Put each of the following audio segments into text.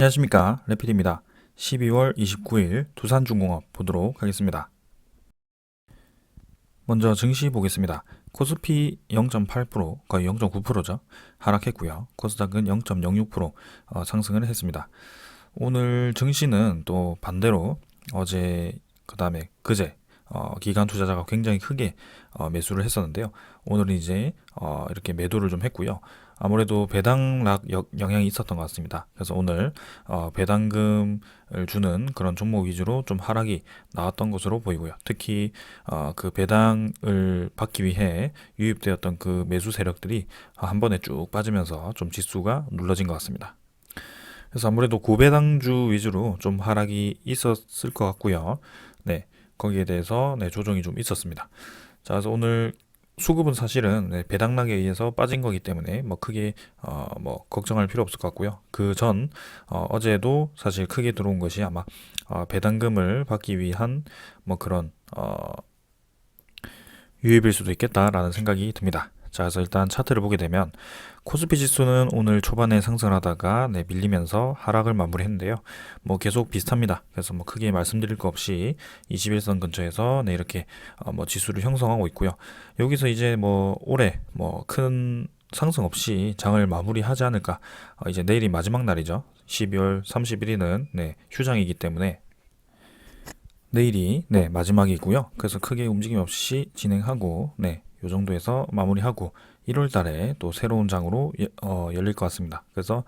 안녕하십니까, 레필입니다. 12월 29일 두산중공업 보도록 하겠습니다. 먼저 증시 보겠습니다. 코스피 0.8%, 거의 0.9%죠. 하락했고요. 코스닥은 0.06% 상승을 했습니다. 오늘 증시는 또 반대로 어제, 그 다음에 그제 기관 투자자가 굉장히 크게 매수를 했었는데요. 오늘은 이제 이렇게 매도를 좀 했고요. 아무래도 배당락 영향이 있었던 것 같습니다. 그래서 오늘 배당금을 주는 그런 종목 위주로 좀 하락이 나왔던 것으로 보이고요. 특히 그 배당을 받기 위해 유입되었던 그 매수 세력들이 한 번에 쭉 빠지면서 좀 지수가 눌러진 것 같습니다. 그래서 아무래도 고배당주 위주로 좀 하락이 있었을 것 같고요. 네, 거기에 대해서 조정이 좀 있었습니다. 자, 그래서 오늘 수급은 사실은 배당락에 의해서 빠진 거기 때문에 뭐 크게 뭐 걱정할 필요 없을 것 같고요. 그 전 어제도 사실 크게 들어온 것이 아마 배당금을 받기 위한 뭐 그런 유입일 수도 있겠다라는 생각이 듭니다. 자, 그래서 일단 차트를 보게 되면 코스피 지수는 오늘 초반에 상승하다가 밀리면서 하락을 마무리했는데요. 뭐 계속 비슷합니다. 그래서 뭐 크게 말씀드릴 거 없이 21선 근처에서 이렇게 뭐 지수를 형성하고 있고요. 여기서 이제 뭐 올해 뭐 큰 상승 없이 장을 마무리하지 않을까. 이제 내일이 마지막 날이죠. 12월 31일은 휴장이기 때문에 내일이 마지막이고요. 그래서 크게 움직임 없이 진행하고 요 정도에서 마무리하고 1월 달에 또 새로운 장으로 열릴 것 같습니다. 그래서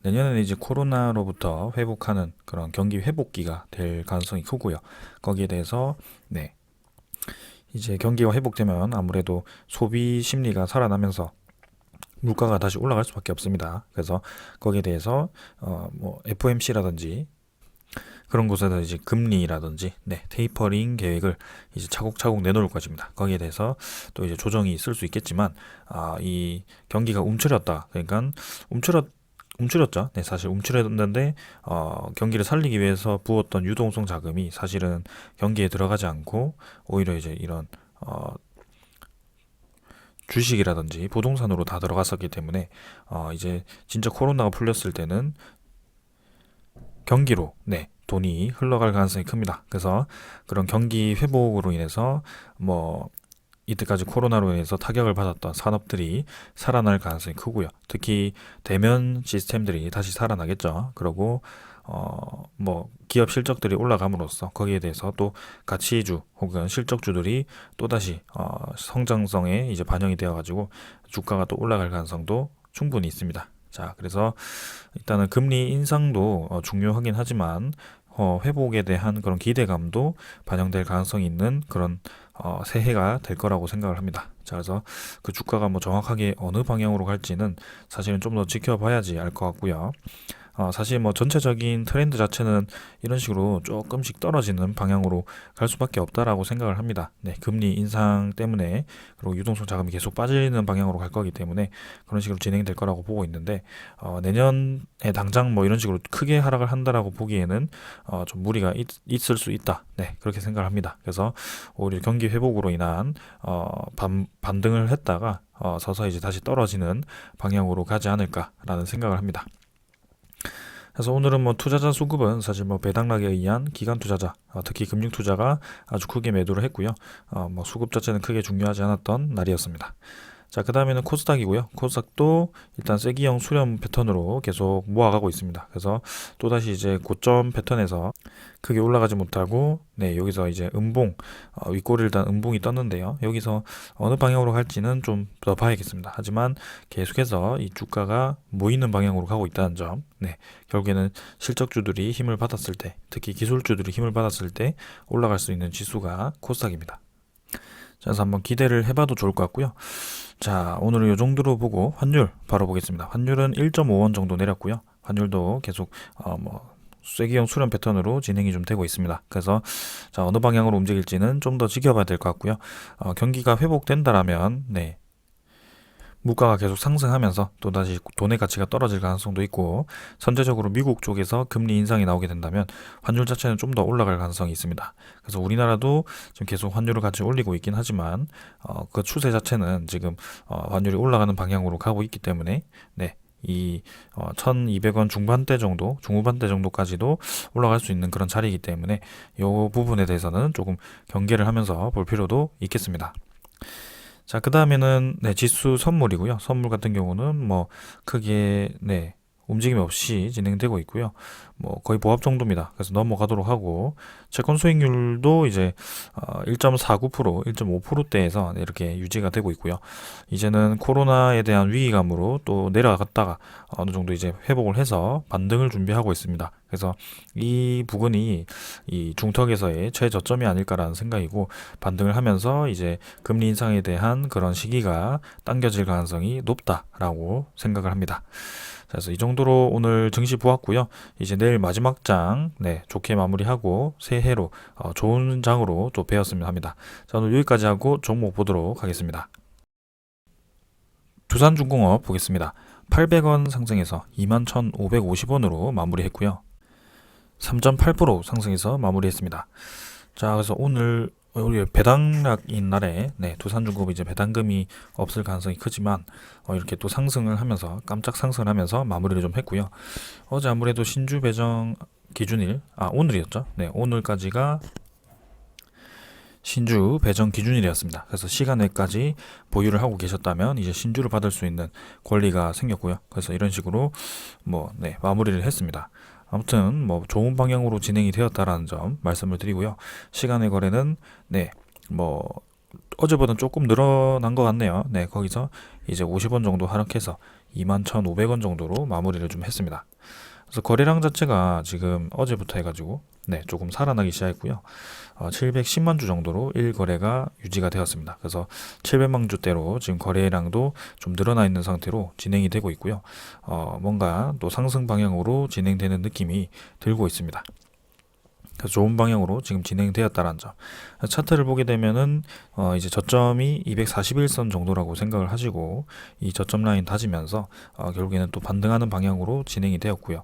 내년에는 이제 코로나로부터 회복하는 그런 경기 회복기가 될 가능성이 크고요. 거기에 대해서 이제 경기가 회복되면 아무래도 소비 심리가 살아나면서 물가가 다시 올라갈 수밖에 없습니다. 그래서 거기에 대해서 뭐 FOMC라든지 그런 곳에서 이제 금리라든지 테이퍼링 계획을 이제 차곡차곡 내놓을 것입니다. 거기에 대해서 또 이제 조정이 있을 수 있겠지만 이 경기가 움츠렸다. 그러니까 움츠렸죠. 사실 움츠렸는데 경기를 살리기 위해서 부었던 유동성 자금이 사실은 경기에 들어가지 않고 오히려 이제 이런 주식이라든지 부동산으로 다 들어갔었기 때문에 이제 진짜 코로나가 풀렸을 때는 경기로 돈이 흘러갈 가능성이 큽니다. 그래서 그런 경기 회복으로 인해서 뭐 이때까지 코로나로 인해서 타격을 받았던 산업들이 살아날 가능성이 크고요. 특히 대면 시스템들이 다시 살아나겠죠. 그리고 뭐 기업 실적들이 올라감으로써 거기에 대해서 또 가치주 혹은 실적주들이 또다시 성장성에 이제 반영이 되어 가지고 주가가 또 올라갈 가능성도 충분히 있습니다. 자, 그래서 일단은 금리 인상도 중요하긴 하지만 회복에 대한 그런 기대감도 반영될 가능성이 있는 그런 새해가 될 거라고 생각을 합니다. 자, 그래서 그 주가가 뭐 정확하게 어느 방향으로 갈지는 사실은 좀 더 지켜봐야지 알 것 같고요. 사실 뭐 전체적인 트렌드 자체는 이런 식으로 조금씩 떨어지는 방향으로 갈 수밖에 없다라고 생각을 합니다. 금리 인상 때문에 그리고 유동성 자금이 계속 빠지는 방향으로 갈 거기 때문에 그런 식으로 진행될 거라고 보고 있는데 내년에 당장 뭐 이런 식으로 크게 하락을 한다라고 보기에는 좀 무리가 있을 수 있다. 그렇게 생각을 합니다. 그래서 오히려 경기 회복으로 인한 반등을 했다가 서서히 이제 다시 떨어지는 방향으로 가지 않을까라는 생각을 합니다. 그래서 오늘은 뭐 투자자 수급은 사실 뭐 배당락에 의한 기관 투자자, 특히 금융 투자가 아주 크게 매도를 했고요. 뭐 수급 자체는 크게 중요하지 않았던 날이었습니다. 자, 그 다음에는 코스닥이고요. 코스닥도 일단 세기형 수렴 패턴으로 계속 모아가고 있습니다. 그래서 또다시 이제 고점 패턴에서 크게 올라가지 못하고 여기서 이제 윗꼬리를 단 음봉이 떴는데요. 여기서 어느 방향으로 갈지는 좀 더 봐야겠습니다. 하지만 계속해서 이 주가가 모이는 방향으로 가고 있다는 점, 결국에는 실적주들이 힘을 받았을 때, 특히 기술주들이 힘을 받았을 때 올라갈 수 있는 지수가 코스닥입니다. 자, 그래서 한번 기대를 해봐도 좋을 것 같고요. 자, 오늘은 이 정도로 보고 환율 바로 보겠습니다. 환율은 1.5원 정도 내렸고요. 환율도 계속 뭐 쐐기형 수렴 패턴으로 진행이 좀 되고 있습니다. 그래서 자, 어느 방향으로 움직일지는 좀 더 지켜봐야 될 것 같고요. 경기가 회복된다라면 물가가 계속 상승하면서 또다시 돈의 가치가 떨어질 가능성도 있고 선제적으로 미국 쪽에서 금리 인상이 나오게 된다면 환율 자체는 좀 더 올라갈 가능성이 있습니다. 그래서 우리나라도 지금 계속 환율을 같이 올리고 있긴 하지만 그 추세 자체는 지금 환율이 올라가는 방향으로 가고 있기 때문에 이 1200원 중반대 정도, 중후반대 정도까지도 올라갈 수 있는 그런 자리이기 때문에 이 부분에 대해서는 조금 경계를 하면서 볼 필요도 있겠습니다. 자, 그 다음에는 지수 선물이고요. 선물 같은 경우는 뭐 크게 움직임 없이 진행되고 있고요. 뭐 거의 보합 정도입니다. 그래서 넘어가도록 하고 채권 수익률도 이제 1.49%, 1.5%대에서 이렇게 유지가 되고 있고요. 이제는 코로나에 대한 위기감으로 또 내려갔다가 어느 정도 이제 회복을 해서 반등을 준비하고 있습니다. 그래서 이 부분이 이 중턱에서의 최저점이 아닐까라는 생각이고 반등을 하면서 이제 금리 인상에 대한 그런 시기가 당겨질 가능성이 높다라고 생각을 합니다. 그래서 이 정도로 오늘 증시 보았고요. 이제 내일 마지막 장 좋게 마무리하고 새해로 좋은 장으로 또 배웠으면 합니다. 자, 오늘 여기까지 하고 종목 보도록 하겠습니다. 두산중공업 보겠습니다. 800원 상승해서 21,550원으로 마무리했고요. 3.8% 상승해서 마무리했습니다. 자, 그래서 오늘 우리 배당락인 날에 두산중공업 이제 배당금이 없을 가능성이 크지만 이렇게 또 상승을 하면서 깜짝 상승을 하면서 마무리를 좀 했고요. 어제 아무래도 신주 배정 기준일 오늘이었죠. 오늘까지가 신주 배정 기준일이었습니다. 그래서 시간 외까지 보유를 하고 계셨다면 이제 신주를 받을 수 있는 권리가 생겼고요. 그래서 이런 식으로 마무리를 했습니다. 아무튼 뭐 좋은 방향으로 진행이 되었다라는 점 말씀을 드리고요. 시간의 거래는 뭐 어제보다는 조금 늘어난 것 같네요. 거기서 이제 50원 정도 하락해서 21,500원 정도로 마무리를 좀 했습니다. 그래서 거래량 자체가 지금 어제부터 해가지고 조금 살아나기 시작했고요. 710만 주 정도로 1거래가 유지가 되었습니다. 그래서 700만 주대로 지금 거래량도 좀 늘어나 있는 상태로 진행이 되고 있고요. 뭔가 또 상승 방향으로 진행되는 느낌이 들고 있습니다. 그래서 좋은 방향으로 지금 진행되었다는 점. 차트를 보게 되면은 이제 저점이 241선 정도라고 생각을 하시고 이 저점 라인 다지면서 결국에는 또 반등하는 방향으로 진행이 되었고요.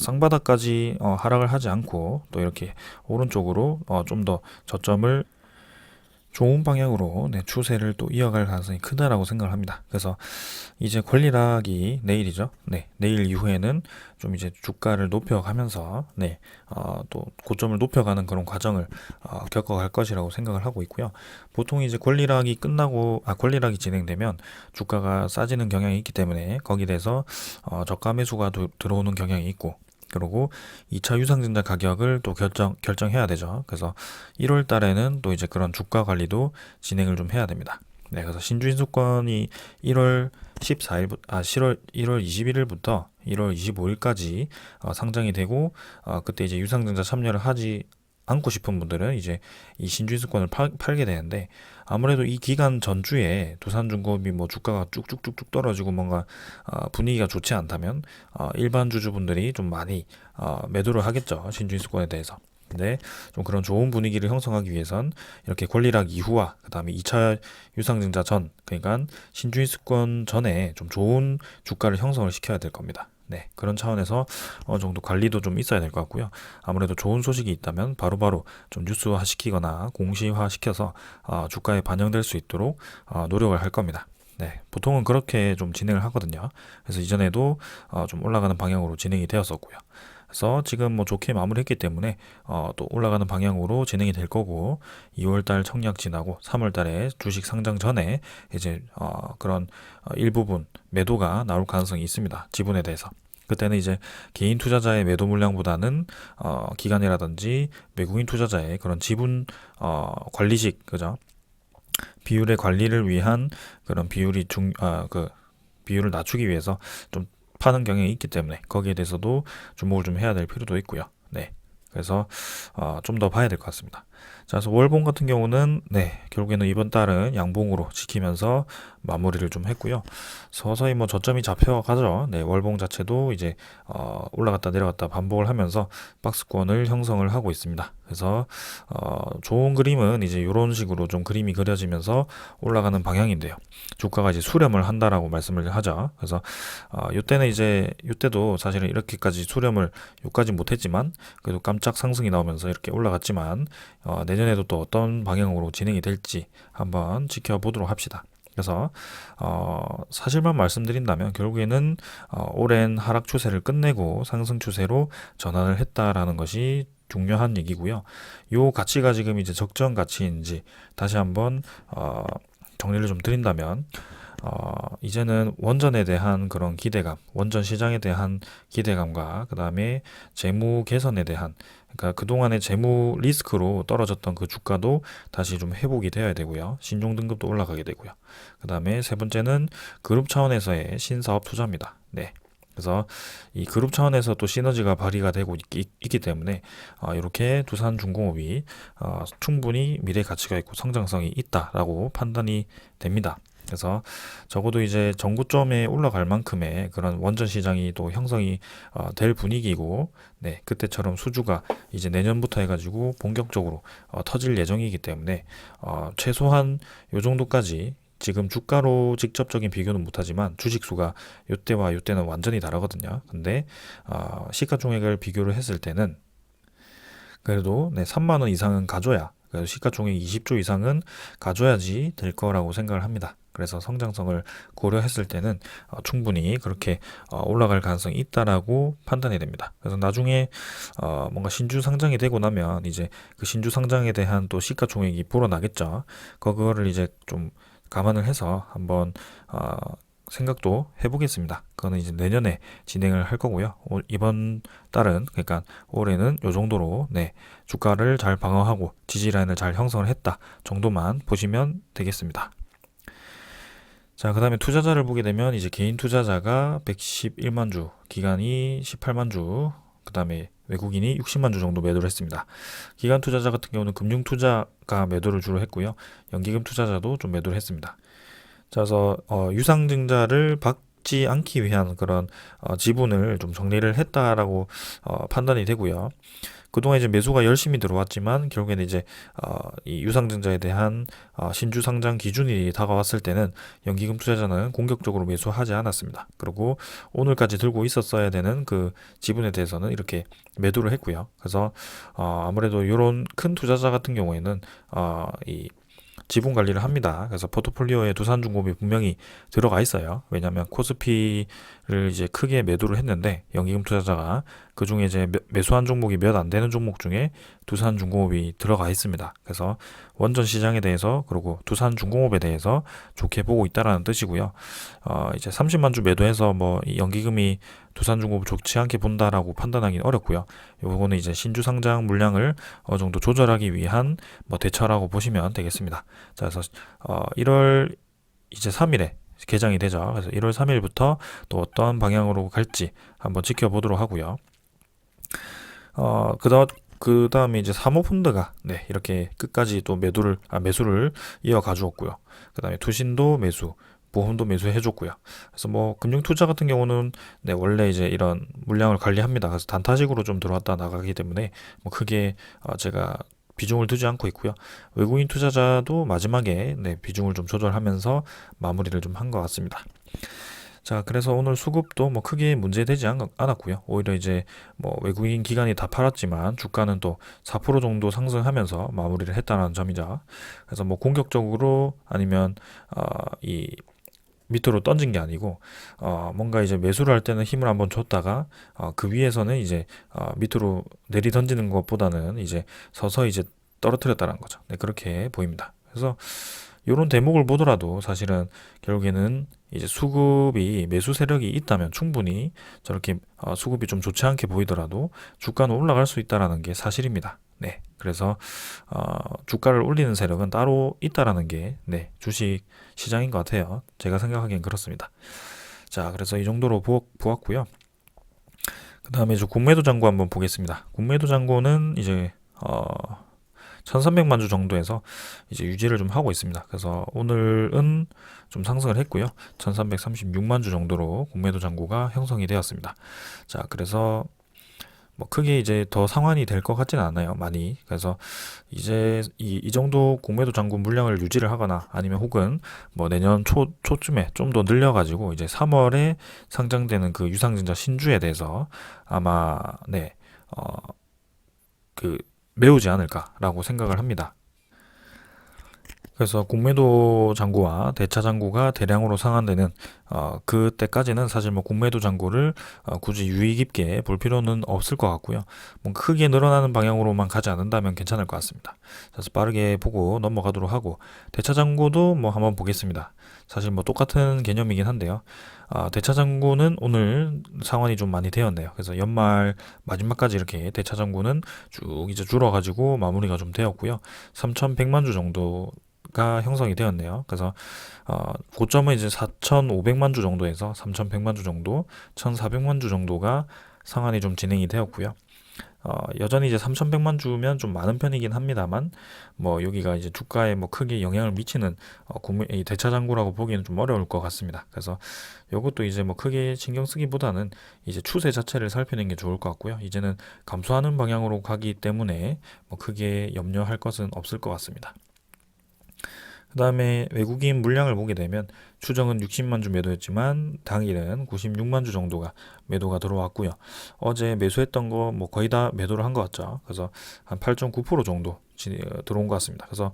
쌍바닥까지 하락을 하지 않고 또 이렇게 오른쪽으로 좀 더 저점을 좋은 방향으로 추세를 또 이어갈 가능성이 크다라고 생각을 합니다. 그래서 이제 권리락이 내일이죠. 내일 이후에는 좀 이제 주가를 높여가면서 또 고점을 높여가는 그런 과정을 겪어갈 것이라고 생각을 하고 있고요. 보통 이제 권리락이 끝나고 권리락이 진행되면 주가가 싸지는 경향이 있기 때문에 거기에 대해서 저가 매수가 들어오는 경향이 있고 그리고 2차 유상증자 가격을 또 결정해야 되죠. 그래서 1월 달에는 또 이제 그런 주가 관리도 진행을 좀 해야 됩니다. 그래서 신주인수권이 1월 21일부터 1월 25일까지 상장이 되고 그때 이제 유상증자 참여를 하지 않고 싶은 분들은 이제 이 신주인수권을 팔게 되는데 아무래도 이 기간 전주에 두산중공업이 뭐 주가가 쭉쭉쭉쭉 떨어지고 뭔가 분위기가 좋지 않다면 일반 주주분들이 좀 많이 매도를 하겠죠. 신주인수권에 대해서. 근데 좀 그런 좋은 분위기를 형성하기 위해선 이렇게 권리락 이후와 그 다음에 2차 유상증자 전 그러니까 신주인수권 전에 좀 좋은 주가를 형성을 시켜야 될 겁니다. 그런 차원에서 어느 정도 관리도 좀 있어야 될 것 같고요. 아무래도 좋은 소식이 있다면 바로바로 좀 뉴스화 시키거나 공시화 시켜서 주가에 반영될 수 있도록 노력을 할 겁니다. 보통은 그렇게 좀 진행을 하거든요. 그래서 이전에도 좀 올라가는 방향으로 진행이 되었었고요. 그래서 지금 뭐 좋게 마무리했기 때문에 또 올라가는 방향으로 진행이 될 거고 2월달 청약 지나고 3월달에 주식 상장 전에 이제 그런 일부분 매도가 나올 가능성이 있습니다. 지분에 대해서. 그때는 이제 개인 투자자의 매도 물량보다는 기관이라든지 외국인 투자자의 그런 지분 관리식 그죠? 비율의 관리를 위한 그런 비율이 비율을 낮추기 위해서 좀 파는 경향이 있기 때문에 거기에 대해서도 주목을 좀 해야 될 필요도 있고요. 그래서 좀 더 봐야 될 것 같습니다. 자, 그래서 월봉 같은 경우는 결국에는 이번 달은 양봉으로 지키면서 마무리를 좀 했고요. 서서히 뭐 저점이 잡혀가죠. 월봉 자체도 이제 올라갔다 내려갔다 반복을 하면서 박스권을 형성을 하고 있습니다. 그래서 좋은 그림은 이제 이런 식으로 좀 그림이 그려지면서 올라가는 방향인데요. 주가가 이제 수렴을 한다라고 말씀을 하죠. 그래서 이때도 사실은 이렇게까지 수렴을 요까지 못했지만 그래도 깜짝 상승이 나오면서 이렇게 올라갔지만 내년에도 또 어떤 방향으로 진행이 될지 한번 지켜보도록 합시다. 그래서 사실만 말씀드린다면 결국에는 오랜 하락 추세를 끝내고 상승 추세로 전환을 했다라는 것이 중요한 얘기고요. 요 가치가 지금 이제 적정 가치인지 다시 한번 정리를 좀 드린다면 이제는 원전에 대한 그런 기대감, 원전 시장에 대한 기대감과 그 다음에 재무 개선에 대한, 그러니까 그동안의 재무 리스크로 떨어졌던 그 주가도 다시 좀 회복이 되어야 되고요. 신용 등급도 올라가게 되고요. 그 다음에 세 번째는 그룹 차원에서의 신사업 투자입니다. 네. 그래서 이 그룹 차원에서 또 시너지가 발휘가 되고 있기 때문에 이렇게 두산중공업이 충분히 미래 가치가 있고 성장성이 있다라고 판단이 됩니다. 그래서 적어도 이제 정고점에 올라갈 만큼의 그런 원전 시장이 또 형성이 될 분위기고, 네, 그때처럼 수주가 이제 내년부터 해가지고 본격적으로 터질 예정이기 때문에 최소한 요 정도까지, 지금 주가로 직접적인 비교는 못하지만 주식수가 요때와 요때는 완전히 다르거든요. 근데 시가총액을 비교를 했을 때는 그래도 3만 원 이상은 가져야, 그래서 시가총액 20조 이상은 가져야지 될 거라고 생각을 합니다. 그래서 성장성을 고려했을 때는 충분히 그렇게 올라갈 가능성이 있다라고 판단이 됩니다. 그래서 나중에 뭔가 신주 상장이 되고 나면 이제 그 신주 상장에 대한 또 시가총액이 불어나겠죠. 그거를 이제 좀 감안을 해서 한번 생각도 해보겠습니다. 그거는 이제 내년에 진행을 할 거고요. 이번 달은, 그러니까 올해는 요 정도로 주가를 잘 방어하고 지지 라인을 잘 형성을 했다 정도만 보시면 되겠습니다. 자, 그 다음에 투자자를 보게 되면 이제 개인 투자자가 111만 주, 기관이 18만 주, 그 다음에 외국인이 60만 주 정도 매도를 했습니다. 기관 투자자 같은 경우는 금융 투자가 매도를 주로 했고요. 연기금 투자자도 좀 매도를 했습니다. 자, 그래서 유상증자를 받지 않기 위한 그런 지분을 좀 정리를 했다라고 판단이 되고요. 그동안 이제 매수가 열심히 들어왔지만 결국에는 이제 이 유상증자에 대한 신주 상장 기준이 다가왔을 때는 연기금 투자자는 공격적으로 매수하지 않았습니다. 그리고 오늘까지 들고 있었어야 되는 그 지분에 대해서는 이렇게 매도를 했고요. 그래서 아무래도 이런 큰 투자자 같은 경우에는 이 지분 관리를 합니다. 그래서 포트폴리오에 두산중공업이 분명히 들어가 있어요. 왜냐하면 코스피를 이제 크게 매도를 했는데 연기금 투자자가 그 중에 이제 매수한 종목이 몇 안 되는 종목 중에 두산중공업이 들어가 있습니다. 그래서 원전 시장에 대해서 그리고 두산중공업에 대해서 좋게 보고 있다라는 뜻이고요. 이제 30만 주 매도해서 뭐 이 연기금이 두산중공업 좋지 않게 본다라고 판단하기는 어렵고요. 요거는 이제 신주 상장 물량을 어느 정도 조절하기 위한 뭐 대처라고 보시면 되겠습니다. 자, 그래서 1월 이제 3일에 개장이 되죠. 그래서 1월 3일부터 또 어떠한 방향으로 갈지 한번 지켜보도록 하고요. 그 다음에 이제 사모펀드가 이렇게 끝까지 또 매수를 이어 가주었고요. 그 다음에 투신도 매수, 보험도 매수해줬고요. 그래서 뭐 금융투자 같은 경우는 원래 이제 이런 물량을 관리합니다. 그래서 단타식으로 좀 들어왔다 나가기 때문에 뭐 크게 제가 비중을 두지 않고 있고요. 외국인 투자자도 마지막에 비중을 좀 조절하면서 마무리를 좀 한 것 같습니다. 자, 그래서 오늘 수급도 뭐 크게 문제되지 않았고요. 오히려 이제 뭐 외국인 기관이 다 팔았지만 주가는 또 4% 정도 상승하면서 마무리를 했다는 점이죠. 그래서 뭐 공격적으로 아니면 이 밑으로 던진 게 아니고 뭔가 이제 매수를 할 때는 힘을 한번 줬다가 그 위에서는 이제 밑으로 내리 던지는 것보다는 이제 서서히 이제 떨어뜨렸다는 거죠. 그렇게 보입니다. 그래서 이런 대목을 보더라도 사실은 결국에는 이제 수급이 매수 세력이 있다면 충분히 저렇게 수급이 좀 좋지 않게 보이더라도 주가는 올라갈 수 있다라는 게 사실입니다. 그래서 주가를 올리는 세력은 따로 있다라는 게 주식 시장인 것 같아요. 제가 생각하기엔 그렇습니다. 자, 그래서 이 정도로 보았고요. 그 다음에 이제 공매도 잔고 한번 보겠습니다. 공매도 잔고는 이제 1300만 주 정도에서 이제 유지를 좀 하고 있습니다. 그래서 오늘은 좀 상승을 했고요. 1336만 주 정도로 공매도 잔고가 형성이 되었습니다. 자, 그래서 뭐 크게 이제 더 상환이 될 것 같지는 않아요. 많이. 그래서 이제 이 정도 공매도 잔고 물량을 유지를 하거나 아니면 혹은 뭐 내년 초쯤에 좀 더 늘려가지고 이제 3월에 상장되는 그 유상증자 신주에 대해서 아마 메우지 않을까라고 생각을 합니다. 그래서 공매도 잔고와 대차 잔고가 대량으로 상환되는 그때까지는 사실 뭐 공매도 잔고를 굳이 유의 깊게 볼 필요는 없을 것 같고요. 뭐 크게 늘어나는 방향으로만 가지 않는다면 괜찮을 것 같습니다. 그래서 빠르게 보고 넘어가도록 하고 대차 잔고도 뭐 한번 보겠습니다. 사실 뭐 똑같은 개념이긴 한데요. 대차 잔고는 오늘 상환이 좀 많이 되었네요. 그래서 연말 마지막까지 이렇게 대차 잔고는 쭉 이제 줄어가지고 마무리가 좀 되었고요. 3,100만 주 정도 가 형성이 되었네요. 그래서 고점은 이제 4,500만 주 정도에서 3,100만 주 정도, 1,400만 주 정도가 상한이 좀 진행이 되었고요. 여전히 이제 3,100만 주면 좀 많은 편이긴 합니다만, 뭐 여기가 이제 주가에 뭐 크게 영향을 미치는 이 대차 잔고라고 보기에는 좀 어려울 것 같습니다. 그래서 이것도 이제 뭐 크게 신경 쓰기보다는 이제 추세 자체를 살피는 게 좋을 것 같고요. 이제는 감소하는 방향으로 가기 때문에 뭐 크게 염려할 것은 없을 것 같습니다. 그 다음에 외국인 물량을 보게 되면 추정은 60만 주 매도였지만 당일은 96만 주 정도가 매도가 들어왔고요. 어제 매수했던 거 뭐 거의 다 매도를 한 것 같죠. 그래서 한 8.9% 정도 들어온 것 같습니다. 그래서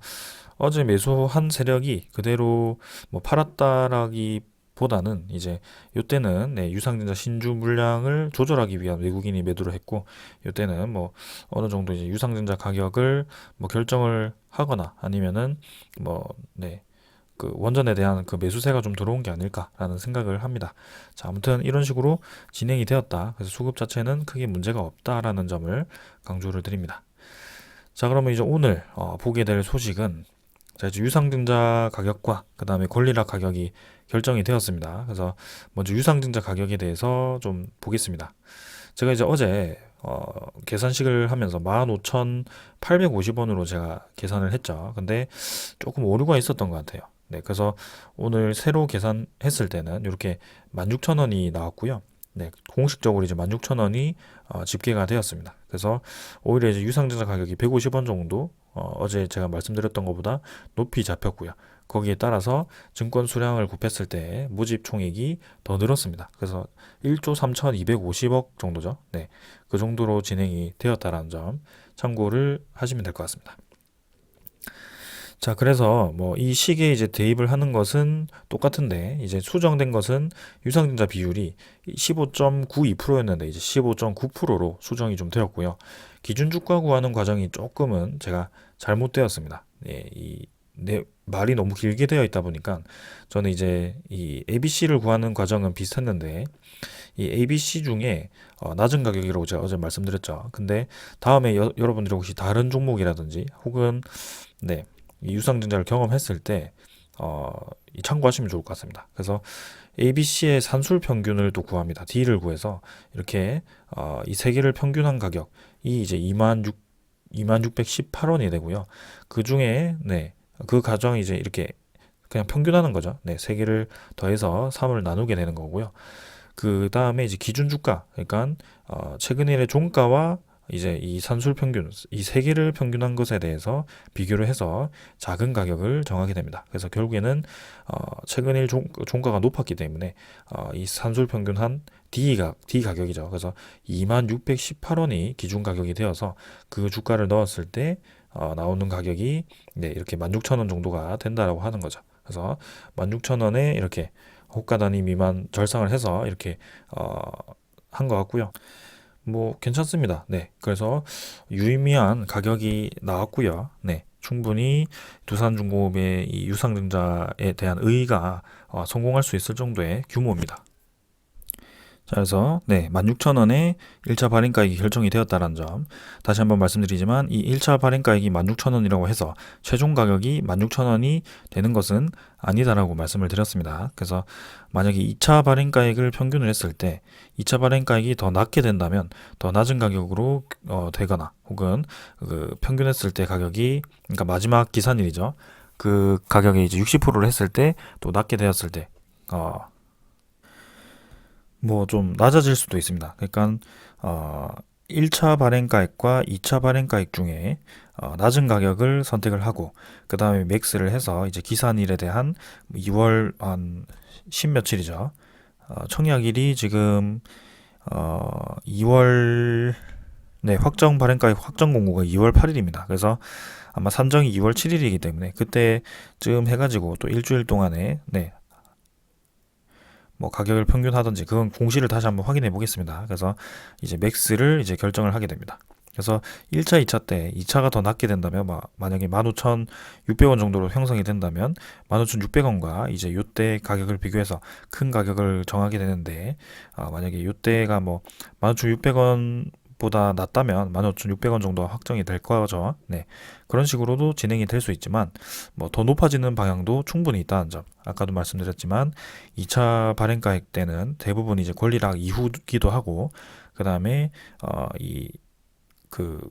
어제 매수한 세력이 그대로 뭐 팔았다라기 보다는 이제 요때는 유상증자 신주 물량을 조절하기 위한 외국인이 매도를 했고, 요때는 뭐 어느 정도 이제 유상증자 가격을 뭐 결정을 하거나 아니면은 그 원전에 대한 그 매수세가 좀 들어온 게 아닐까라는 생각을 합니다. 자, 아무튼 이런 식으로 진행이 되었다. 그래서 수급 자체는 크게 문제가 없다라는 점을 강조를 드립니다. 자, 그러면 이제 오늘 보게 될 소식은, 자, 이제 유상증자 가격과 그 다음에 권리락 가격이 결정이 되었습니다. 그래서 먼저 유상증자 가격에 대해서 좀 보겠습니다. 제가 이제 어제 계산식을 하면서 15,850원으로 제가 계산을 했죠. 근데 조금 오류가 있었던 것 같아요. 네, 그래서 오늘 새로 계산했을 때는 이렇게 16,000원이 나왔고요. 네, 공식적으로 이제 16,000원이 집계가 되었습니다. 그래서 오히려 이제 유상증자 가격이 150원 정도 어제 제가 말씀드렸던 것보다 높이 잡혔고요. 거기에 따라서 증권 수량을 곱했을 때 모집 총액이 더 늘었습니다. 그래서 1조 3,250억 정도죠. 네, 그 정도로 진행이 되었다라는 점 참고를 하시면 될 것 같습니다. 자, 그래서 뭐 이 시기에 이제 대입을 하는 것은 똑같은데, 이제 수정된 것은 유상증자 비율이 15.92%였는데 이제 15.9%로 수정이 좀 되었고요. 기준 주가 구하는 과정이 조금은 제가 잘못되었습니다. 예, 말이 너무 길게 되어 있다 보니까 저는 이제 이 ABC를 구하는 과정은 비슷했는데, 이 ABC 중에 낮은 가격이라고 제가 어제 말씀드렸죠. 근데 다음에 여러분들이 혹시 다른 종목이라든지 혹은 이 유상증자를 경험했을 때 참고하시면 좋을 것 같습니다. 그래서 ABC의 산술 평균을 또 구합니다. D를 구해서 이렇게 이 세 개를 평균한 가격이 이제 2618원이 되고요. 그 중에 그 가정이 이제 이렇게 그냥 평균하는 거죠. 네, 세 개를 더해서 3을 나누게 되는 거고요. 그 다음에 이제 기준 주가, 그러니까 최근일의 종가와 이제 이 산술 평균, 이 세 개를 평균한 것에 대해서 비교를 해서 작은 가격을 정하게 됩니다. 그래서 결국에는 최근일 종가가 높았기 때문에 이 산술 평균한 D 가격이죠. 그래서 2618원이 기준 가격이 되어서 그 주가를 넣었을 때 나오는 가격이 이렇게 16,000원 정도가 된다라고 하는 거죠. 그래서 16,000원에 이렇게 호가 단위 미만 절상을 해서 이렇게 한 것 같고요. 뭐 괜찮습니다. 네, 그래서 유의미한 가격이 나왔고요. 네, 충분히 두산중공업의 이 유상증자에 대한 의의가 성공할 수 있을 정도의 규모입니다. 자, 그래서 16,000원에 1차 발행가액이 결정이 되었다는 점 다시 한번 말씀드리지만, 이 1차 발행가액이 16,000원이라고 해서 최종 가격이 16,000원이 되는 것은 아니다라고 말씀을 드렸습니다. 그래서 만약에 2차 발행가액을 평균을 했을 때 2차 발행가액이 더 낮게 된다면 더 낮은 가격으로 되거나, 혹은 그 평균했을 때 가격이, 그러니까 마지막 기산일이죠. 그 가격에 이제 60%를 했을 때 또 낮게 되었을 때 뭐 좀 낮아질 수도 있습니다. 그러니까 1차 발행가액과 2차 발행가액 중에 낮은 가격을 선택을 하고, 그 다음에 맥스를 해서 이제 기산일에 대한 2월 한 10 며칠이죠. 청약일이 지금 2월 네, 확정 발행가액 확정 공고가 2월 8일입니다. 그래서 아마 산정이 2월 7일이기 때문에 그때쯤 해가지고 또 일주일 동안에 네, 뭐 가격을 평균하든지 그건 공시를 다시 한번 확인해 보겠습니다. 그래서 이제 맥스를 이제 결정을 하게 됩니다. 그래서 1차, 2차 때 2차가 더 낮게 된다면 만약에 15,600원 정도로 형성이 된다면 15,600원과 이제 요때 가격을 비교해서 큰 가격을 정하게 되는데 만약에 요때가 뭐 15,600원 보다 낮다면 15,600원 정도 확정이 될 거죠. 네. 그런 식으로도 진행이 될 수 있지만 뭐 더 높아지는 방향도 충분히 있다는 점. 아까도 말씀드렸지만 2차 발행가액 때는 대부분 이제 권리락 이후기도 하고 그다음에 이그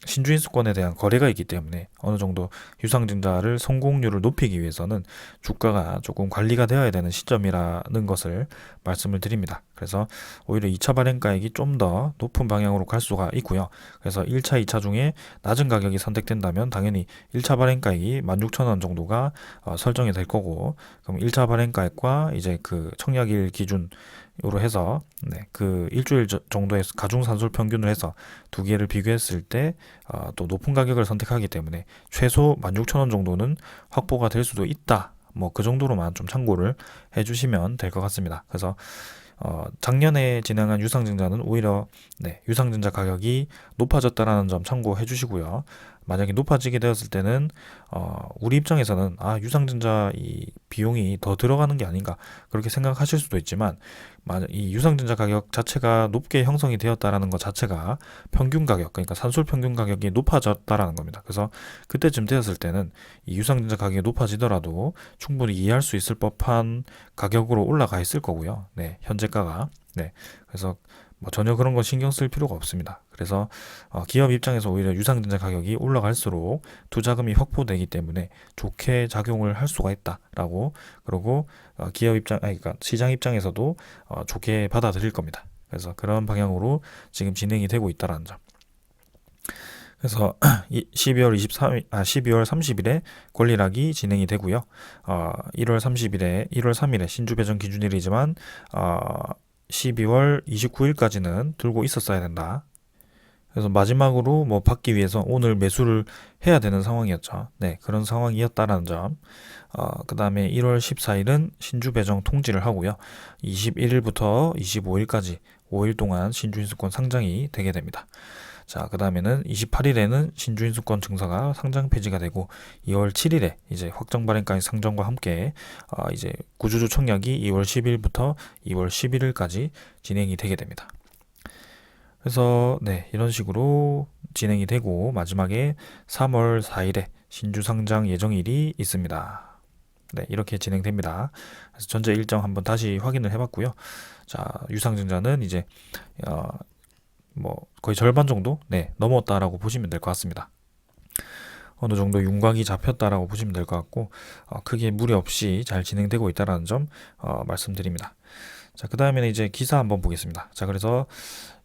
신주인수권에 대한 거래가 있기 때문에 어느 정도 유상증자를 성공률을 높이기 위해서는 주가가 조금 관리가 되어야 되는 시점이라는 것을 말씀을 드립니다. 그래서 오히려 2차 발행가액이 좀 더 높은 방향으로 갈 수가 있고요. 그래서 1차, 2차 중에 낮은 가격이 선택된다면 당연히 1차 발행가액이 16,000원 정도가 설정이 될 거고 그럼 1차 발행가액과 이제 그 청약일 기준 으로 해서 그 일주일 정도의 가중산술 평균을 해서 두 개를 비교했을 때 또 높은 가격을 선택하기 때문에 최소 16,000원 정도는 확보가 될 수도 있다. 뭐 그 정도로만 좀 참고를 해주시면 될 것 같습니다. 그래서 작년에 진행한 유상증자는 오히려 유상증자 가격이 높아졌다라는 점 참고해 주시고요. 만약에 높아지게 되었을 때는 우리 입장에서는 유상증자 이 비용이 더 들어가는 게 아닌가 그렇게 생각하실 수도 있지만 만약 이 유상증자 가격 자체가 높게 형성이 되었다라는 것 자체가 평균 가격 그러니까 산술 평균 가격이 높아졌다라는 겁니다. 그래서 그때쯤 되었을 때는 이 유상증자 가격이 높아지더라도 충분히 이해할 수 있을 법한 가격으로 올라가 있을 거고요. 네, 현재가가. 네, 그래서 뭐 전혀 그런 거 신경 쓸 필요가 없습니다. 그래서 기업 입장에서 오히려 유상증자 가격이 올라갈수록 투자금이 확보되기 때문에 좋게 작용을 할 수가 있다라고 그리고 기업 입장, 그러니까 시장 입장에서도 좋게 받아들일 겁니다. 그래서 그런 방향으로 지금 진행이 되고 있다라는 점. 그래서 12월 30일에 권리락이 진행이 되고요. 1월 3일에 신주 배정 기준일이지만 12월 29일까지는 들고 있었어야 된다. 그래서 마지막으로 뭐 받기 위해서 오늘 매수를 해야 되는 상황이었죠. 네, 그런 상황이었다라는 점. 그 다음에 1월 14일은 신주 배정 통지를 하고요. 21일부터 25일까지 5일 동안 신주인수권 상장이 되게 됩니다. 자, 그 다음에는 28일에는 신주인수권 증서가 상장 폐지가 되고 2월 7일에 이제 확정 발행가액 상정과 함께 이제 구주주 청약이 2월 10일부터 2월 11일까지 진행이 되게 됩니다. 그래서 이런 식으로 진행이 되고 마지막에 3월 4일에 신주 상장 예정일이 있습니다. 네, 이렇게 진행됩니다. 그래서 전체 일정 한번 다시 확인을 해봤고요. 자, 유상증자는 이제 뭐 거의 절반 정도 넘었다라고 보시면 될 것 같습니다. 어느 정도 윤곽이 잡혔다라고 보시면 될 것 같고 크게 무리 없이 잘 진행되고 있다라는 점 말씀드립니다. 자, 그 다음에는 이제 기사 한번 보겠습니다. 자, 그래서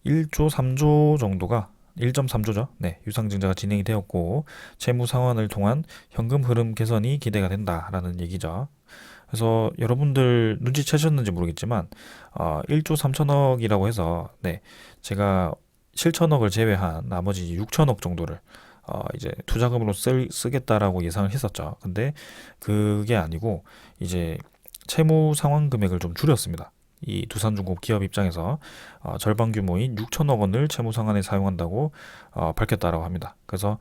1조 3조 정도가 1.3조죠. 네, 유상증자가 진행이 되었고 채무 상환을 통한 현금 흐름 개선이 기대가 된다라는 얘기죠. 그래서 여러분들 눈치채셨는지 모르겠지만 1조 3천억이라고 해서 제가 7천억을 제외한 나머지 6천억 정도를 이제 투자금으로 쓰겠다라고 예상을 했었죠. 근데 그게 아니고 이제 채무 상환 금액을 좀 줄였습니다. 이 두산중공업 기업 입장에서 절반 규모인 6천억 원을 채무 상환에 사용한다고 밝혔다라고 합니다. 그래서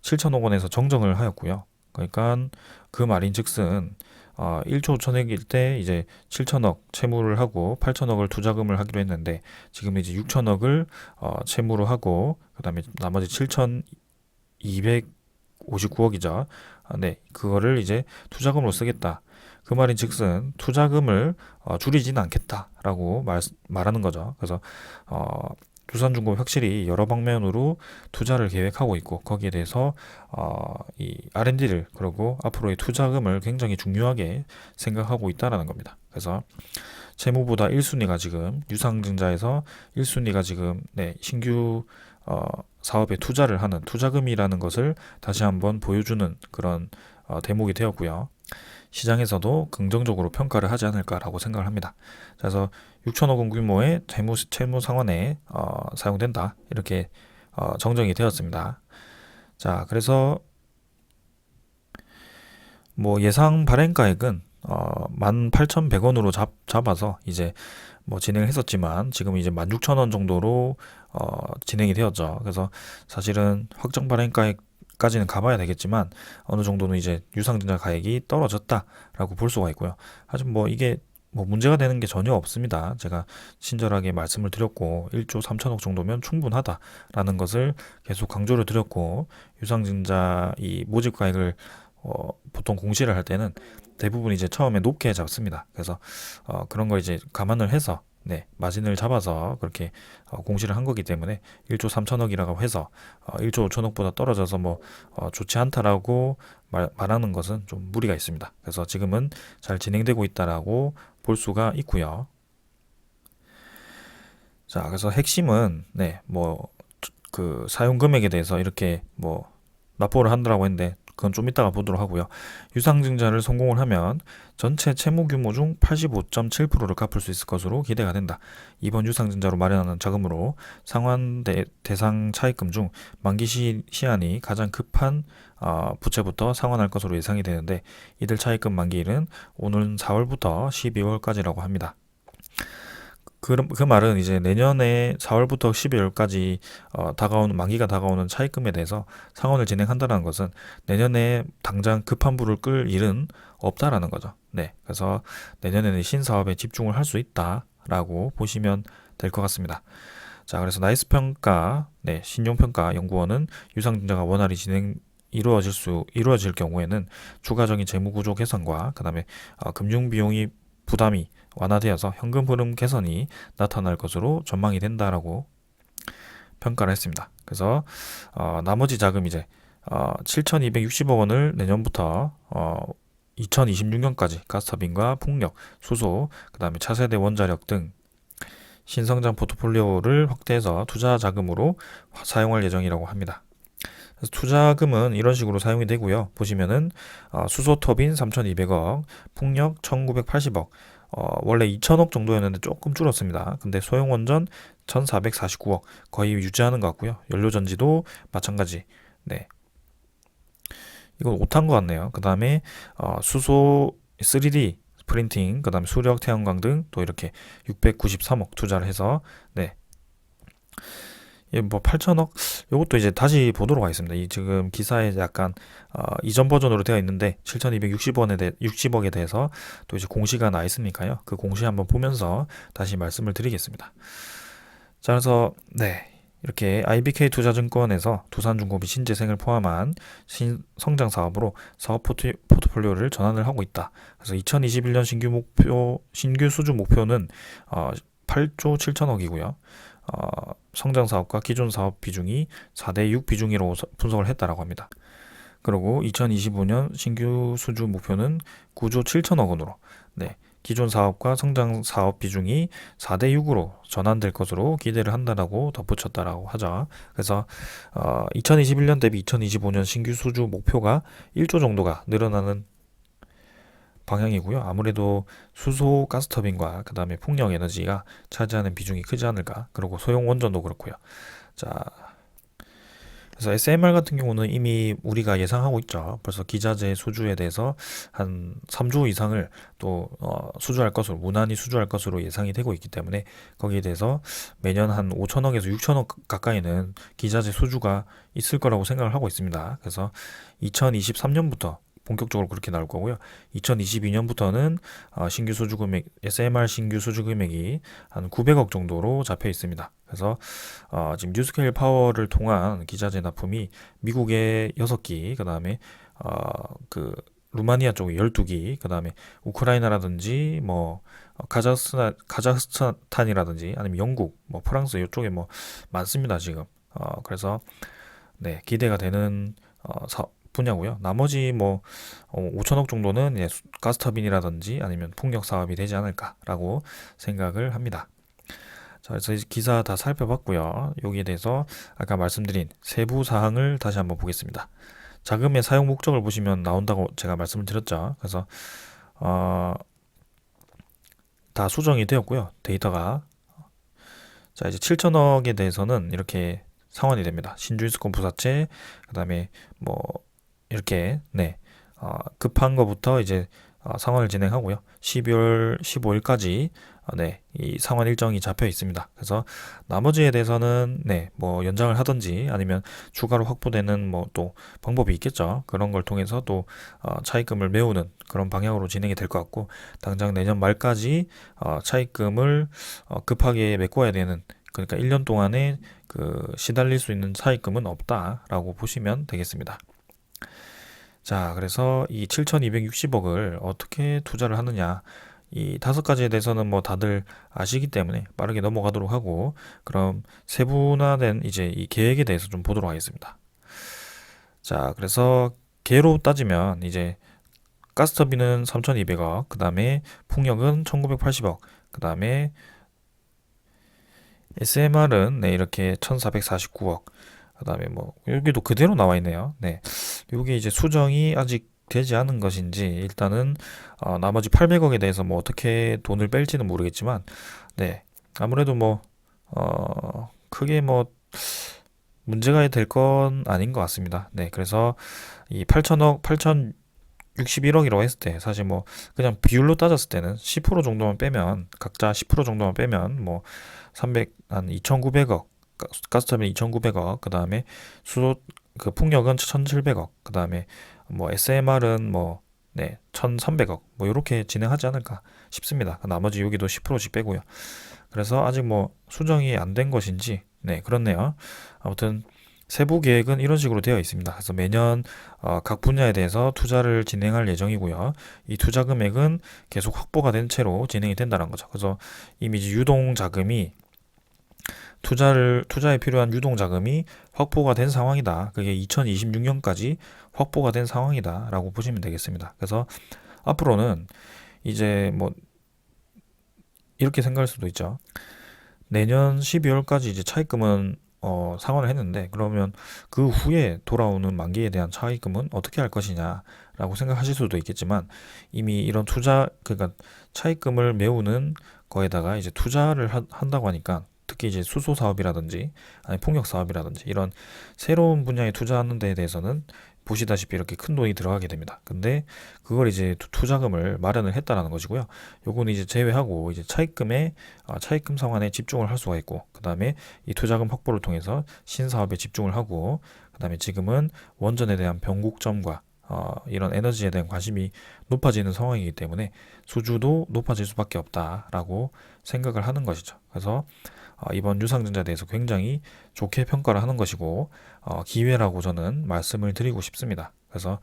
7천억 원에서 정정을 하였고요. 그러니까 그 말인즉슨 1조 5천억일 때 이제 7천억 채무를 하고 8천억을 투자금을 하기로 했는데 지금 이제 6천억을 채무로 하고 그다음에 나머지 7,259억이죠. 네, 그거를 이제 투자금으로 쓰겠다. 그 말인즉슨 투자금을 줄이지는 않겠다라고 말하는 거죠. 그래서 두산중공업 확실히 여러 방면으로 투자를 계획하고 있고 거기에 대해서 이 R&D를 그리고 앞으로의 투자금을 굉장히 중요하게 생각하고 있다라는 겁니다. 그래서 채무보다 1순위가 지금 유상증자에서 1순위가 지금 신규 사업에 투자를 하는 투자금이라는 것을 다시 한번 보여주는 그런 대목이 되었고요. 시장에서도 긍정적으로 평가를 하지 않을까라고 생각을 합니다. 그래서 6천억 원 규모의 채무 상환에 사용된다 이렇게 정정이 되었습니다. 자, 그래서 뭐 예상 발행가액은 18,100원으로 잡아서 이제 뭐 진행을 했었지만 지금 이제 16,000원 정도로 진행이 되었죠. 그래서 사실은 확정 발행가액까지는 가봐야 되겠지만 어느 정도는 이제 유상증자 가액이 떨어졌다라고 볼 수가 있고요. 하지만 뭐 이게 뭐 문제가 되는 게 전혀 없습니다. 제가 친절하게 말씀을 드렸고 1조 3천억 정도면 충분하다라는 것을 계속 강조를 드렸고 유상증자 이 모집 가액을 보통 공시를 할 때는 대부분 이제 처음에 높게 잡습니다. 그래서 그런 걸 이제 감안을 해서 네, 마진을 잡아서 그렇게 공시를 한 거기 때문에 1조 3천억이라고 해서 1조 5천억보다 떨어져서 뭐 좋지 않다라고 말하는 것은 좀 무리가 있습니다. 그래서 지금은 잘 진행되고 있다라고 볼 수가 있고요. 자, 그래서 핵심은 네, 뭐 그 사용 금액에 대해서 이렇게 뭐 납부를 한다라고 했는데 그건 좀 이따가 보도록 하고요. 유상증자를 성공을 하면 전체 채무 규모 중 85.7%를 갚을 수 있을 것으로 기대가 된다. 이번 유상증자로 마련하는 자금으로 상환 대상 차입금 중 만기 시한이 가장 급한 부채부터 상환할 것으로 예상이 되는데 이들 차입금 만기일은 오는 4월부터 12월까지라고 합니다. 그 말은 이제 내년에 4월부터 12월까지 만기가 다가오는 차입금에 대해서 상환을 진행한다는 것은 내년에 당장 급한 불을 끌 일은 없다라는 거죠. 네, 그래서 내년에는 신사업에 집중을 할 수 있다라고 보시면 될 것 같습니다. 자, 그래서 나이스 평가, 네, 신용평가 연구원은 유상증자가 원활히 이루어질 경우에는 추가적인 재무구조 개선과 그다음에 금융 비용이 부담이 완화되어서 현금 흐름 개선이 나타날 것으로 전망이 된다라고 평가를 했습니다. 그래서 나머지 자금 이제 7,260억 원을 내년부터 2026년까지 가스터빈과 풍력, 수소, 그다음에 차세대 원자력 등 신성장 포트폴리오를 확대해서 투자 자금으로 사용할 예정이라고 합니다. 그래서 투자금은 이런 식으로 사용이 되고요. 보시면은 수소 터빈 3,200억, 풍력 1,980억, 원래 2천억 정도였는데 조금 줄었습니다. 근데 소형원전 1,449억 거의 유지하는 것 같고요. 연료전지도 마찬가지. 네, 이건 오탄 것 같네요. 그 다음에 수소 3D 프린팅, 그 다음에 수력 태양광 등 또 이렇게 693억 투자를 해서 네, 뭐 8천억 요것도 이제 다시 보도록 하겠습니다. 이 지금 기사에 약간 이전 버전으로 되어 있는데 7,260억에 대해서 또 이제 공시가 나 있으니까요. 그 공시 한번 보면서 다시 말씀을 드리겠습니다. 자, 그래서 네, 이렇게 IBK 투자증권에서 두산중공업이 신재생을 포함한 신성장 사업으로 사업 포트폴리오를 전환을 하고 있다. 그래서 2021년 신규 수주 목표는 8조 7천억이고요. 성장 사업과 기존 사업 비중이 4대 6 비중으로 분석을 했다라고 합니다. 그리고 2025년 신규 수주 목표는 9조 7천억 원으로 네, 기존 사업과 성장 사업 비중이 4대 6으로 전환될 것으로 기대를 한다라고 덧붙였다라고 하죠. 그래서 2021년 대비 2025년 신규 수주 목표가 1조 정도가 늘어나는 방향이고요. 아무래도 수소 가스터빈과 그 다음에 풍력 에너지가 차지하는 비중이 크지 않을까. 그리고 소형 원전도 그렇고요. 자, 그래서 SMR 같은 경우는 이미 우리가 예상하고 있죠. 벌써 기자재 수주에 대해서 한 3조 이상을 또 수주할 것으로 무난히 수주할 것으로 예상이 되고 있기 때문에 거기에 대해서 매년 한 5천억에서 6천억 가까이는 기자재 수주가 있을 거라고 생각을 하고 있습니다. 그래서 2023년부터 본격적으로 그렇게 나올 거고요. 2022년부터는 신규 수주 금액, SMR 신규 수주 금액이 한 900억 정도로 잡혀 있습니다. 그래서 지금 뉴스케일 파워를 통한 기자재 납품이 미국의 6기, 그 다음에 그 루마니아 쪽에 12기, 그 다음에 우크라이나라든지 뭐 카자흐스탄이라든지 아니면 영국, 뭐 프랑스 이쪽에 뭐 많습니다 지금. 그래서 네, 기대가 되는 분야고요. 나머지 뭐 5천억 정도는 가스터빈이라든지 아니면 풍력 사업이 되지 않을까라고 생각을 합니다. 자, 그래서 기사 다 살펴봤고요. 여기에 대해서 아까 말씀드린 세부 사항을 다시 한번 보겠습니다. 자금의 사용 목적을 보시면 나온다고 제가 말씀을 드렸죠. 그래서 다 수정이 되었고요. 데이터가 자, 이제 7천억에 대해서는 이렇게 상환이 됩니다. 신주인수권 부사채, 그다음에 뭐 이렇게 급한 거부터 이제 상환을 진행하고요. 12월 15일까지 이 상환 일정이 잡혀 있습니다. 그래서 나머지에 대해서는 뭐 연장을 하든지 아니면 추가로 확보되는 뭐 또 방법이 있겠죠. 그런 걸 통해서 또 차입금을 메우는 그런 방향으로 진행이 될 것 같고, 당장 내년 말까지 차입금을 급하게 메꿔야 되는, 그러니까 1년 동안에 그 시달릴 수 있는 차입금은 없다라고 보시면 되겠습니다. 자, 그래서 이 7,260억을 어떻게 투자를 하느냐, 이 5가지에 대해서는 뭐 다들 아시기 때문에 빠르게 넘어가도록 하고, 그럼 세분화된 이제 이 계획에 대해서 좀 보도록 하겠습니다. 자, 그래서 개로 따지면 이제 가스터비는 3,200억, 그 다음에 풍력은 1,980억, 그 다음에 SMR은 이렇게 1,449억, 그 다음에 뭐 여기도 그대로 나와 있네요. 여기 이제 수정이 아직 되지 않은 것인지 일단은 나머지 800억에 대해서 뭐 어떻게 돈을 뺄지는 모르겠지만, 아무래도 뭐 크게 뭐 문제가 될 건 아닌 것 같습니다. 그래서 이 8천억, 8,061억이라고 했을 때 사실 뭐 그냥 비율로 따졌을 때는 10% 정도만 빼면, 각자 10% 정도만 빼면 뭐 한 2,900억, 가스터비는 2,900억, 그 다음에 그 풍력은 1,700억, 그 다음에 뭐 SMR은 뭐 1,300억, 뭐 이렇게 진행하지 않을까 싶습니다. 나머지 여기도 10%씩 빼고요. 그래서 아직 뭐 수정이 안 된 것인지 그렇네요. 아무튼 세부 계획은 이런 식으로 되어 있습니다. 그래서 매년 각 분야에 대해서 투자를 진행할 예정이고요. 이 투자 금액은 계속 확보가 된 채로 진행이 된다는 거죠. 그래서 이미 이제 유동 자금이 투자에 필요한 유동 자금이 확보가 된 상황이다. 그게 2026년까지 확보가 된 상황이다라고 보시면 되겠습니다. 그래서 앞으로는 이제 뭐 이렇게 생각할 수도 있죠. 내년 12월까지 이제 차입금은 상환을 했는데, 그러면 그 후에 돌아오는 만기에 대한 차입금은 어떻게 할 것이냐라고 생각하실 수도 있겠지만, 이미 이런 그러니까 차입금을 메우는 거에다가 이제 투자를 한다고 하니까, 특히 이제 수소 사업이라든지 아니 풍력 사업이라든지 이런 새로운 분야에 투자하는 데에 대해서는 보시다시피 이렇게 큰 돈이 들어가게 됩니다. 근데 그걸 이제 투자금을 마련을 했다라는 것이고요. 요거는 이제 제외하고 이제 차입금 상환에 집중을 할 수가 있고, 그 다음에 이 투자금 확보를 통해서 신사업에 집중을 하고, 그 다음에 지금은 원전에 대한 변곡점과 이런 에너지에 대한 관심이 높아지는 상황이기 때문에 수주도 높아질 수밖에 없다라고 생각을 하는 것이죠. 그래서 이번 유상증자에 대해서 굉장히 좋게 평가를 하는 것이고, 기회라고 저는 말씀을 드리고 싶습니다. 그래서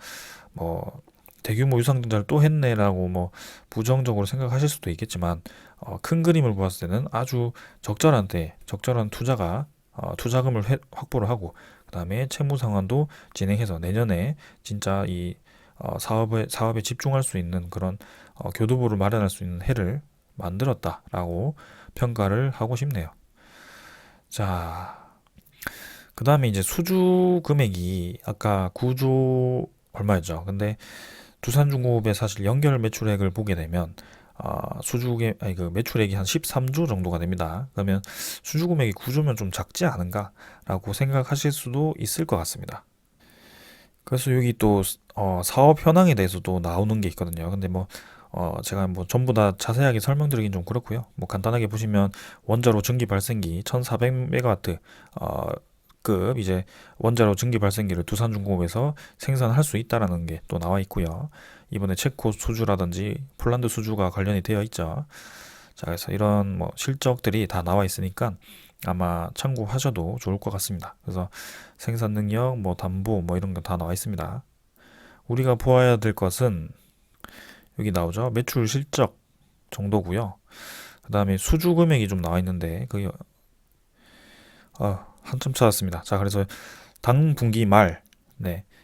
뭐 대규모 유상증자를 또 했네라고 뭐 부정적으로 생각하실 수도 있겠지만, 큰 그림을 보았을 때는 아주 적절한 때 적절한 투자금을 확보를 하고, 그 다음에 채무 상환도 진행해서 내년에 진짜 이 사업에 집중할 수 있는 그런 교두보를 마련할 수 있는 해를 만들었다라고 평가를 하고 싶네요. 자, 그 다음에 이제 수주 금액이 아까 9조 얼마였죠? 근데 두산중공업의 사실 연결 매출액을 보게 되면 그 매출액이 한 13조 정도가 됩니다. 그러면 수주 금액이 9조면 좀 작지 않은가라고 생각하실 수도 있을 것 같습니다. 그래서 여기 또 사업 현황에 대해서도 나오는 게 있거든요. 근데 뭐 제가 뭐 전부 다 자세하게 설명드리긴 좀 그렇고요. 뭐 간단하게 보시면 원자로 증기 발생기 1400메가와트 급 이제 원자로 증기 발생기를 두산중공업에서 생산할 수 있다라는 게 또 나와 있고요. 이번에 체코 수주라든지 폴란드 수주가 관련이 되어 있죠. 자, 그래서 이런 뭐 실적들이 다 나와 있으니까 아마 참고하셔도 좋을 것 같습니다. 그래서 생산 능력, 뭐 담보, 뭐 이런 거 다 나와 있습니다. 우리가 보아야 될 것은 여기 나오죠. 매출 실적 정도고요. 그 다음에 수주 금액이 좀 나와 있는데 그게 한참 찾았습니다. 자, 그래서 당분기 말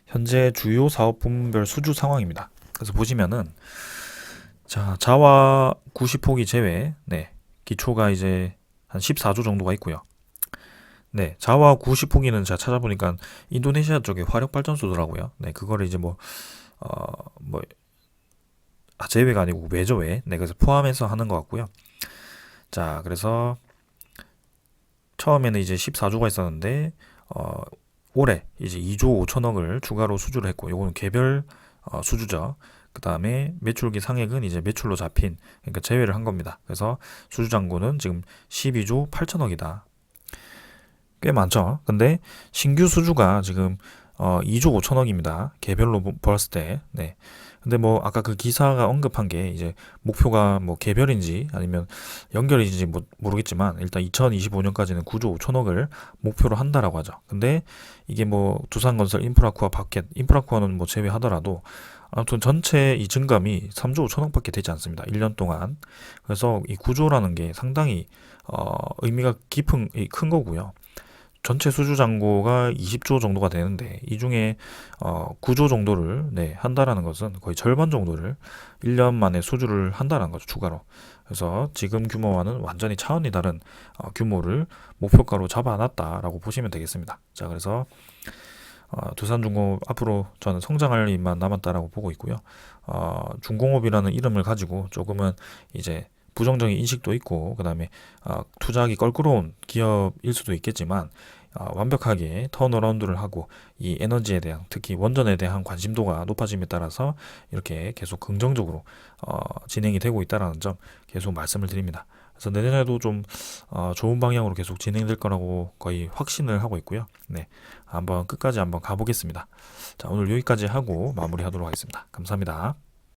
현재 주요 사업 부문별 수주 상황입니다. 그래서 보시면은 자, 자와 90호기 제외 기초가 이제 한 14조 정도가 있고요. 자와 90호기는 제가 찾아보니까 인도네시아 쪽에 화력 발전소더라고요. 그거를 이제 제외가 아니고 외저외. 그래서 포함해서 하는 것 같고요. 자, 그래서 처음에는 이제 14조가 있었는데 올해 이제 2조 5천억을 추가로 수주를 했고, 요거는 개별 수주죠. 그 다음에 매출기 상액은 이제 매출로 잡힌, 그러니까 제외를 한 겁니다. 그래서 수주 잔고는 지금 12조 8천억이다. 꽤 많죠. 근데 신규 수주가 지금 2조 5천억입니다. 개별로 봤을 때. 네. 근데 뭐 아까 그 기사가 언급한 게 이제 목표가 뭐 개별인지 아니면 연결인지 모르겠지만 일단 2025년까지는 9조 5천억을 목표로 한다라고 하죠. 근데 이게 뭐 두산건설 인프라코어 파켓, 인프라코어는 뭐 제외하더라도 아무튼 전체 이 증감이 3조 5천억밖에 되지 않습니다. 1년 동안. 그래서 이 9조라는 게 상당히 의미가 큰 거고요. 전체 수주 잔고가 20조 정도가 되는데 이 중에 9조 정도를 한다라는 것은 거의 절반 정도를 1년 만에 수주를 한다는 거죠, 추가로. 그래서 지금 규모와는 완전히 차원이 다른 규모를 목표가로 잡아놨다라고 보시면 되겠습니다. 자, 그래서 두산중공업 앞으로 저는 성장할 일만 남았다라고 보고 있고요. 중공업이라는 이름을 가지고 조금은 이제 부정적인 인식도 있고, 그 다음에 투자하기 껄끄러운 기업일 수도 있겠지만 완벽하게 턴어라운드를 하고 이 에너지에 대한, 특히 원전에 대한 관심도가 높아짐에 따라서 이렇게 계속 긍정적으로 진행이 되고 있다는 점 계속 말씀을 드립니다. 그래서 내년에도 좀 좋은 방향으로 계속 진행될 거라고 거의 확신을 하고 있고요. 네, 한번 끝까지 한번 가보겠습니다. 자, 오늘 여기까지 하고 마무리하도록 하겠습니다. 감사합니다.